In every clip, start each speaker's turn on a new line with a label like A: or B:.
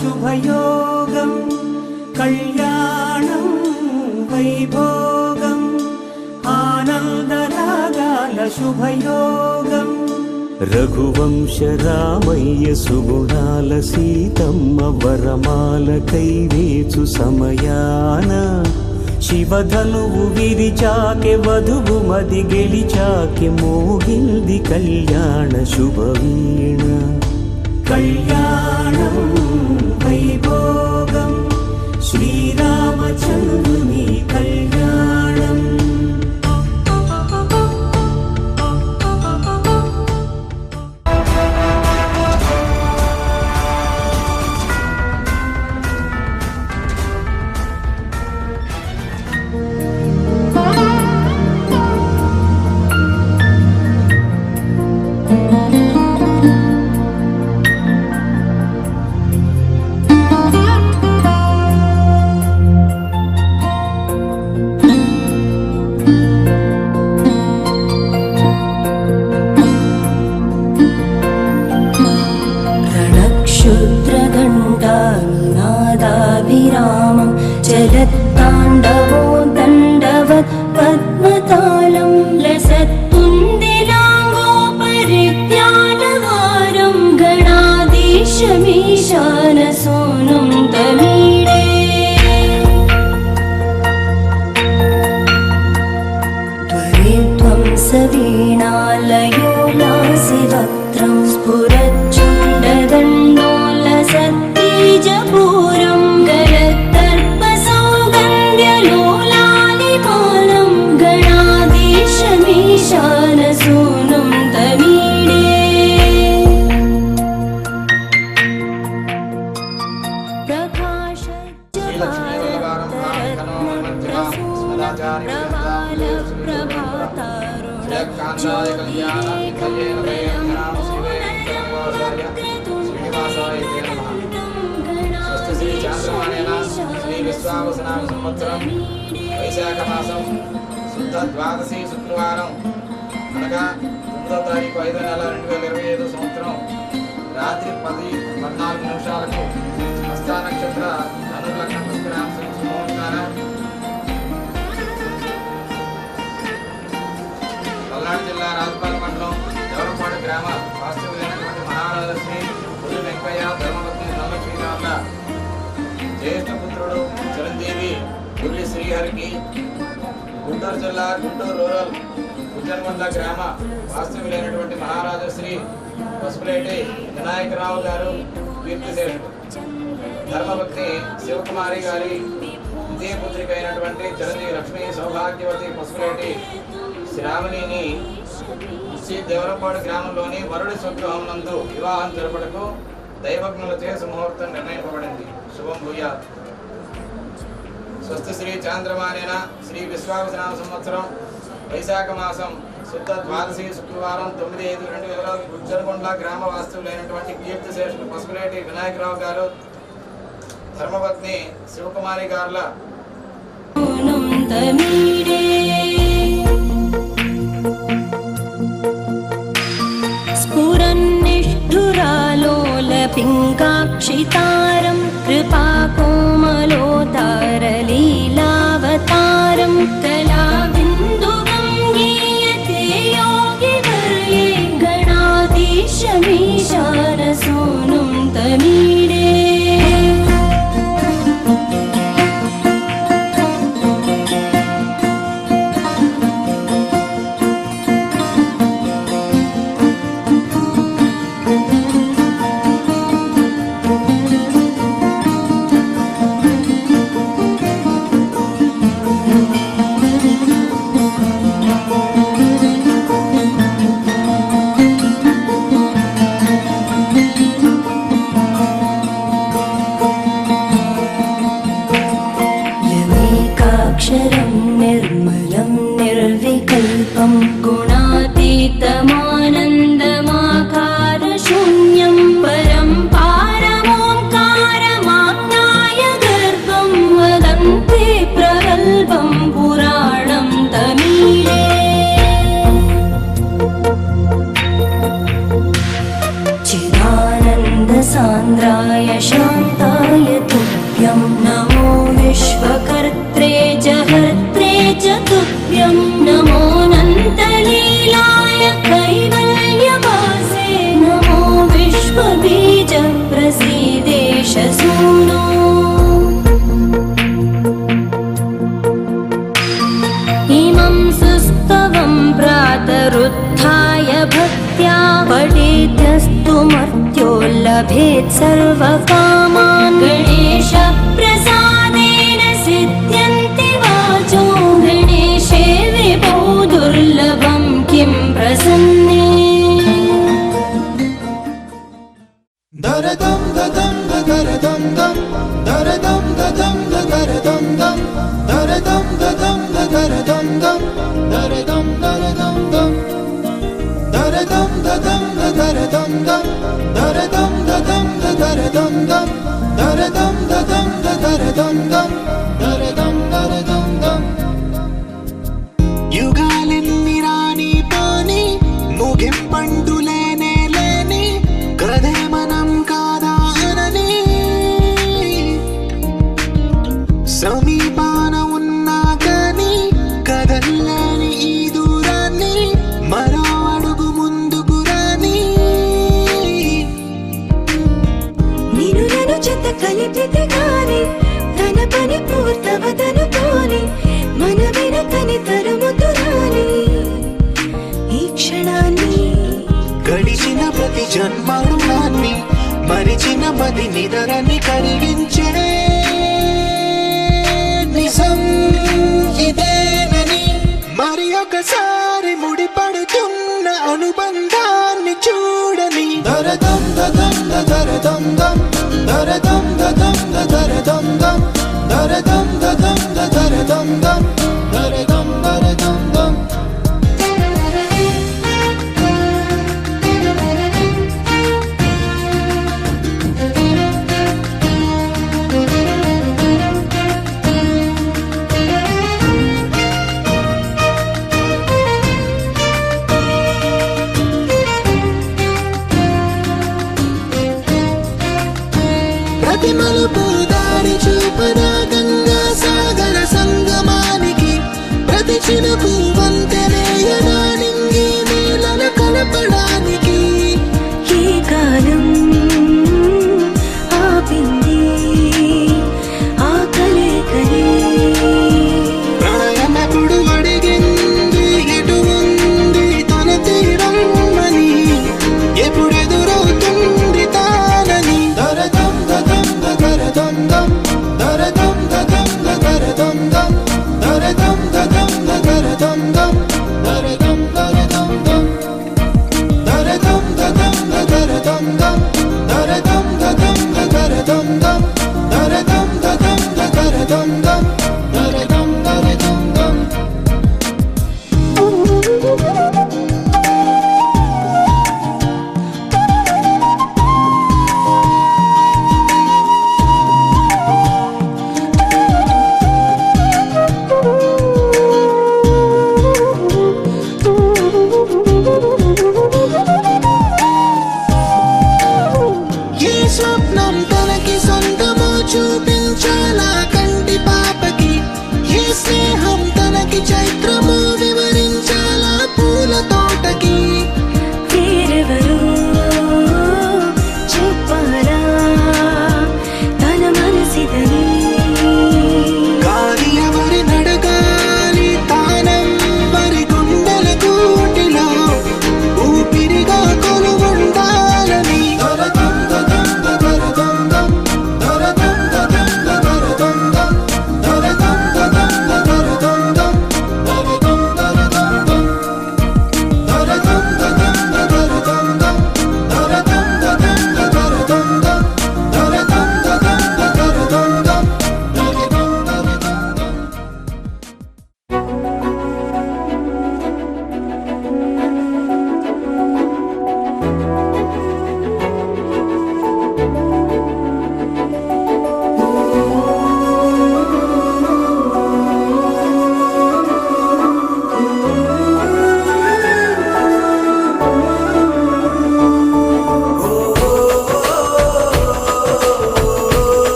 A: शुभयोगं कल्याणं वैभोगम् आनन्दरागाल शुभयोगम् रघुवंश रामय्य सुगुणाल सीतम्म वरमाल कैवेचु समयान शिवधनुवु विरिचाके वधुवु मदि गेलिचाके मोगिल्दि कल्याण शुभवीण कल्याणं वैभोगं श्रीरामचन्द्रुनि कल्याणम् रणक्षुद्रघण्टानादाभिरामं चलत्ताण्डवो दण्डवत् पद्मतालं लसत्तुन्दिलाङ्गोपरिज्ञानहारं गणाधीशमीशानसूनुं तमीडे त्वरित्वं सवीणालयो लासिवक्त्रं स्फुरच्चण्डदण्डोलसत्तेजपूरं गलत्तर्पसौगन्ध्यलोलालिपालं गणाधीशमीशानसूनुं तमीडे
B: శ్రీ చాంద్రమానేన శ్రీ విశ్వావసనామ సంవత్సరం వైశాఖ మాసం శుద్ధ ద్వాదశి శుక్రవారం అనగా 9వ తారీఖు 5వ నెల 2025 సంవత్సరం రాత్రి 10:14 హస్త నక్షత్ర ధనుర్లగ్న పుష్కరామ ముహూర్తాన పల్నాడు జిల్లా రాజపాల మండలం దేవరపాడు గ్రామ వాస్తవ్యులైనటువంటి మహారాజశ్రీ పులి వెంకయ్య ధర్మపత్ని ధనలక్ష్మి గార్ల జ్యేష్ఠ పుత్రుడు చిరంజీవి పుల్లి శ్రీహరికి గుంటూరు జిల్లా గుంటూరు రూరల్ ఉజ్జనకొండ గ్రామ వాస్తవ్యులైనటువంటి మహారాజశ్రీ పసుపులేటి వినాయకరావు గారు కీర్తిశేషుడు ధర్మపత్ని శివకుమారి గారి ద్వితీయ పుత్రిక అయినటువంటి చిరంజీవి లక్ష్మీ సౌభాగ్యవతి పసుపులేటి శ్రావణిని శ్రీ దేవరపాడు గ్రామంలోని వరుడి స్వగృహం నందు వివాహం జరుపుటకు దైవజ్ఞులచే సుముహూర్తం నిర్ణయింపబడింది. శుభం భూయాత్. స్వస్తి శ్రీ చాంద్రమానేన శ్రీ విశ్వావసనామ సంవత్సరం వైశాఖ మాసం శుద్ధ ద్వాదశి శుక్రవారం 9/5/2020 ఉజ్జనకొండ గ్రామ వాస్తవులైనటువంటి కీర్తిశేషులు పసుపులేటి వినాయకరావు గారు ధర్మపత్ని శివకుమారి గార్ల
C: पिङ्गाक्षितारं कृपाकोमलोतारलीलावतारं कलाबिन्दुगं गीयते योगिवर्ये गणाधीशमीशानसूनुं तमीडे अक्षरं निर्मलं निर्विकल्पं गुणातीतमानन्दमाकारशून्यं परं पारमोङ्कारमाज्ञाय गर्भं वदन्ति प्रगल्भं पुराणं तमीडे चिदानन्दसान्द्राय शान्ता नमो विश्वकर्त्रे जहर्त्रे च तुभ्यं नमोऽनन्तलीलाय कैवल्यवासे नमो विश्वबीज प्रसीदेश सूनो इमं सुस्तवं प्रातरुत्थाय भक्त्या पठेद्यस्तु मर्त्यो लभेत् सर्वकामान् गणेशप्रसादेन सिद्ध्यन्ति वाचो गणेशे विभो दुर्लभं किं प्रसन्ने
D: दरदम ददम दरदम दम दरदम ददम दरदम दम दरदम ददम दरदम दम दरदम दरदम दम दरदम ददम दरदम दम दरदम ददम दरदम दम दरदम ददम दरदम दम दरदम दरदम दम యుగాలెన్ని రాని పోని ముగింపండు లేనే లేని కదే మనం కాదా అనని సమీపాన ఉన్నా కానీ కదల్లేని ఈ దూరాన్ని మరో అడుగు ముందుకు రాని
C: నిన్ను నన్ను చెత్త కలిపితే గాని తన పని పూర్తవదనుకోని మన వెనకని తరుముతురాని ఈ క్షణాన్ని
D: గడిచిన ప్రతి జన్మరుణాన్ని మరిచిన మది నిదరని కరిగించే నిజం ఇదేనని మరి ఒకసారి ముడిపడుతున్న అనుబంధాన్ని చూడని దరదం దదం దరదం దం దరదం దదం దరదం దం దరదం దదం దరదం దం దరదం దరదం దం ప్రతి మలుపు దారి చూపు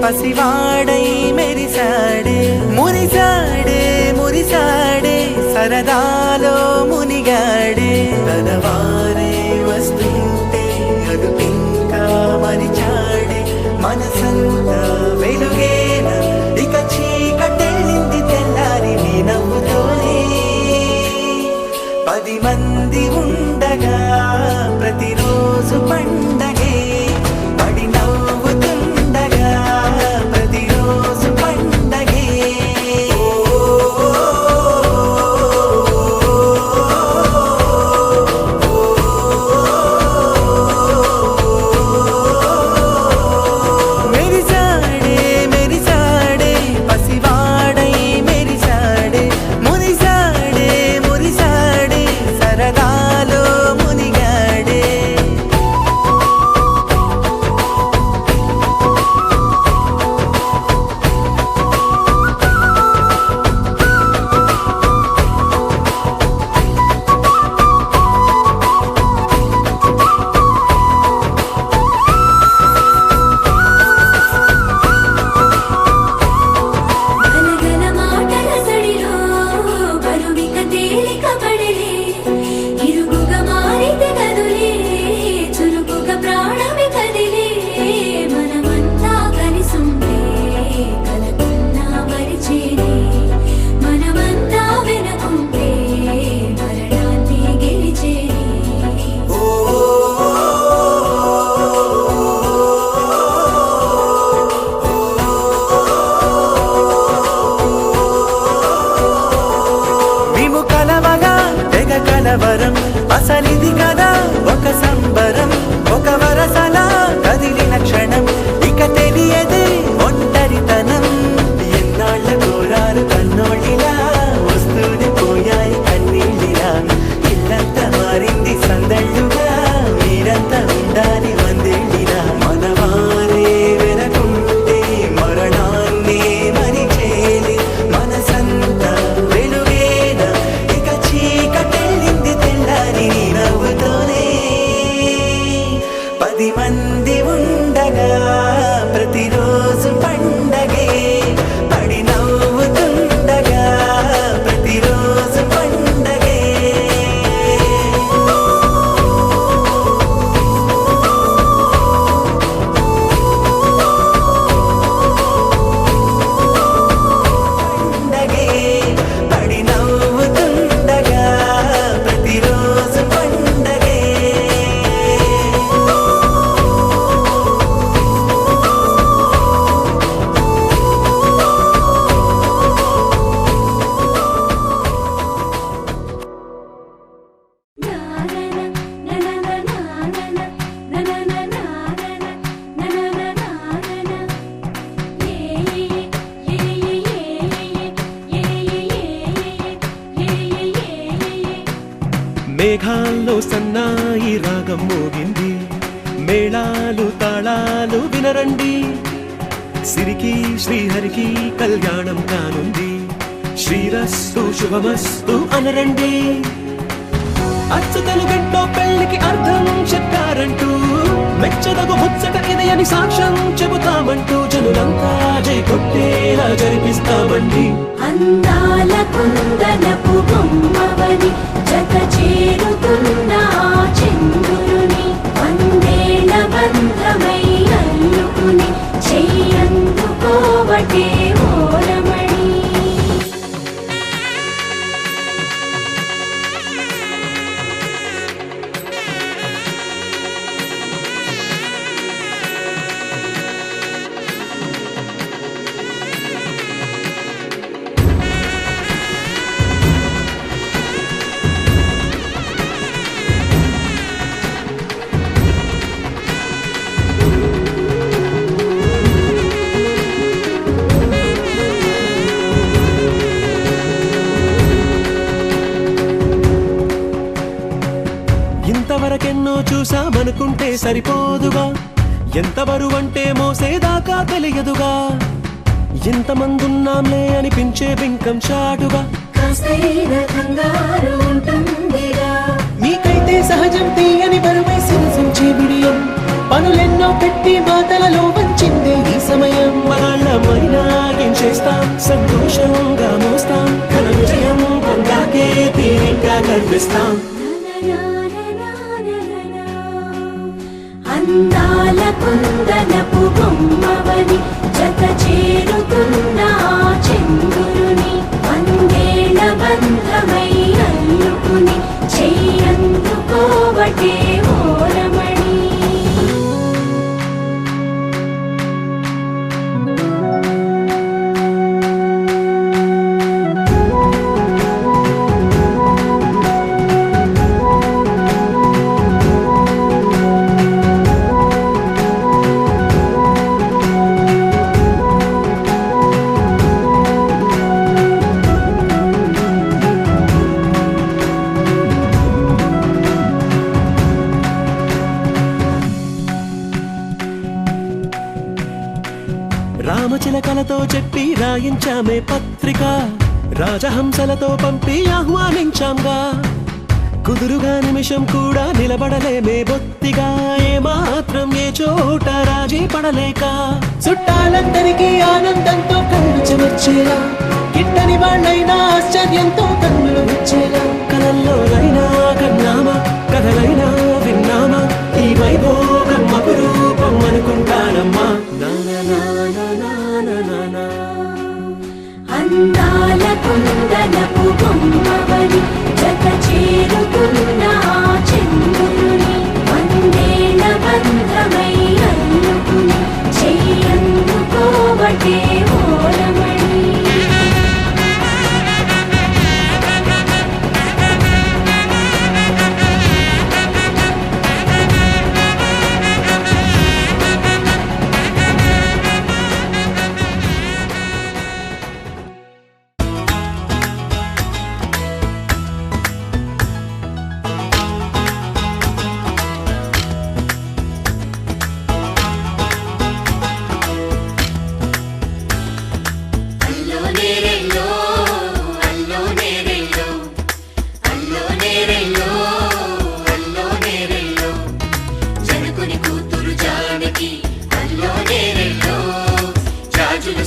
E: పసివాడై మెరిసాడే మురిసాడే మురిసాడే సరదాలో మునిగాడే తన వారే వస్తుంటే అదుపింకా మరిచాడే మనసంతా వెలుగేన ఇక చీకటెళ్ళింది తెల్లారి నీ నవ్వుతోనే 10 మంది ఉండగా ప్రతిరోజు పండగే పడి నవ్వుతుండగా ప్రతిరోజు పండగే మెరిసాడే మెరిసాడే పసివాడై మెరిసాడే మురిసాడే మురిసాడే సరదాలో మునిగాడే
A: గనగన మాటల సడిలో బరువిక తేలిక పడలే ఇరుగుగా మారితే గదులే చురుకుగా ప్రాణమి కదిలే మనమంతా కలిసుంటే కలకున్నా మరిచేనే మనమంతా వెనకుంటే మరణాన్ని గెలిచేనే
E: మేము కలవగా తెగ కలవరం అసలిది కదా ఒక సంబరం ఒక వరసలా కదిలిన క్షణం ఇక తెలియదే ఒంటరితనం ఎన్నాళ్ళ కోరారు కన్నోళ్ళిలా వస్తూనే పోయాయి కన్నీళ్ళిలా ఇల్లంతా మారింది సందళ్ళుగా మీరంతా ఉండాలి వందేళ్ళిలా మనవారే వెనకుంటే మరణాన్ని మరిచేలి మనసంతా వెలుగేన ఇక చీకటెళ్ళింది తెల్లారి నీ నవ్వుతోనే 10 మంది ఉండగా ప్రతిరోజు పండగే పడి నవ్వుతుండగా ప్రతిరోజు పండగే పండగే పడి నవ్వుతుండగా ప్రతిరోజు పండగే
F: మేఘాల్లో సన్నాయి రాగం మోగింది మేళాలు తాళాలు వినరండి సిరికి శ్రీహరికి కళ్యాణం కానుంది శ్రీరస్తు శుభమస్తు అనరండి అచ్చు తెలుగంటో పెళ్లికి అర్థం చెప్పారంటూ మెచ్చదగు ముచ్చట ఇది అని సాక్ష్యం చెబుతామంటూ జనులంతా జై కొట్టేలా జరిపిస్తామండి
A: అందాల కుందనపు బొమ్మవని జత చేరుతున్న ఆ చంద్రుని వందేళ్ల బంధమై అల్లుకుని చెయ్యందుకోవటే ఓరమణి
F: ఇంతవరకెన్నో చూసామనుకుంటే సరిపోదుగా ఎంత బరువంటే మోసేదాకా తెలియదుగా ఎంతమందున్నాంలే అనిపించే బింకం చాటుగా
A: కాస్తైన కంగారు ఉంటుందిగా
F: మీకైతే సహజం తీయని బరువై సిరిసించే బిడియం పనులెన్నో పెట్టి మాటలలో వంచిందే ఈ సమయం మన కష్టమైనా ఏం చేస్తాం, సంతోషంగా మోస్తాం, ఘన విజయం పొందాకే తీరిగ్గా గర్విస్తాం.
A: అందాల కుందనపు బొమ్మవని జత చేరుతున్న ఆ చంద్రుని వందేళ్ల బంధమై అల్లుకుని చెయ్యందుకోవటే ఓరమణి.
F: రామచిలకలతో చెప్పి రాయించామే పత్రిక, రాజహంసలతో పంపి ఆహ్వానించాంగా. కుదురుగా నిమిషం కూడా నిలబడలేమే బొత్తిగా, ఏ మాత్రం ఏ చోట రాజీ పడలేక. చుట్టాలందరికీ ఆనందంతో కళ్ళు చెమర్చేలా, గిట్టని వాళ్ళైనా ఆశ్చర్యంతో కన్నులు వచ్చేలా. కలల్లోనైనా కన్నామా, కథలైనా విన్నామా, ఈ వైభోగం అపురూపం అనుకుంటానమ్మా.
A: అందాల కుందనపు బొమ్మవని జత చేరుతున్న ఆ చంద్రుని వందేళ్ల బంధమై అల్లుకుని చెయ్యందుకోవటే ఓరమణి.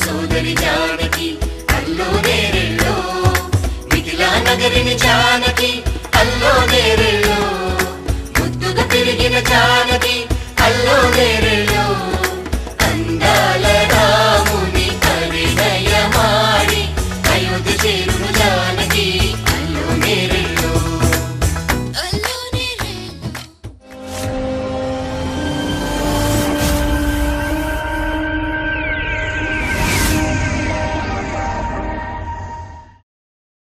G: సోదరి జానకి అల్లో నేరెల్లో మిథిలా నగరిని జానకి అల్లో నేరెల్లో.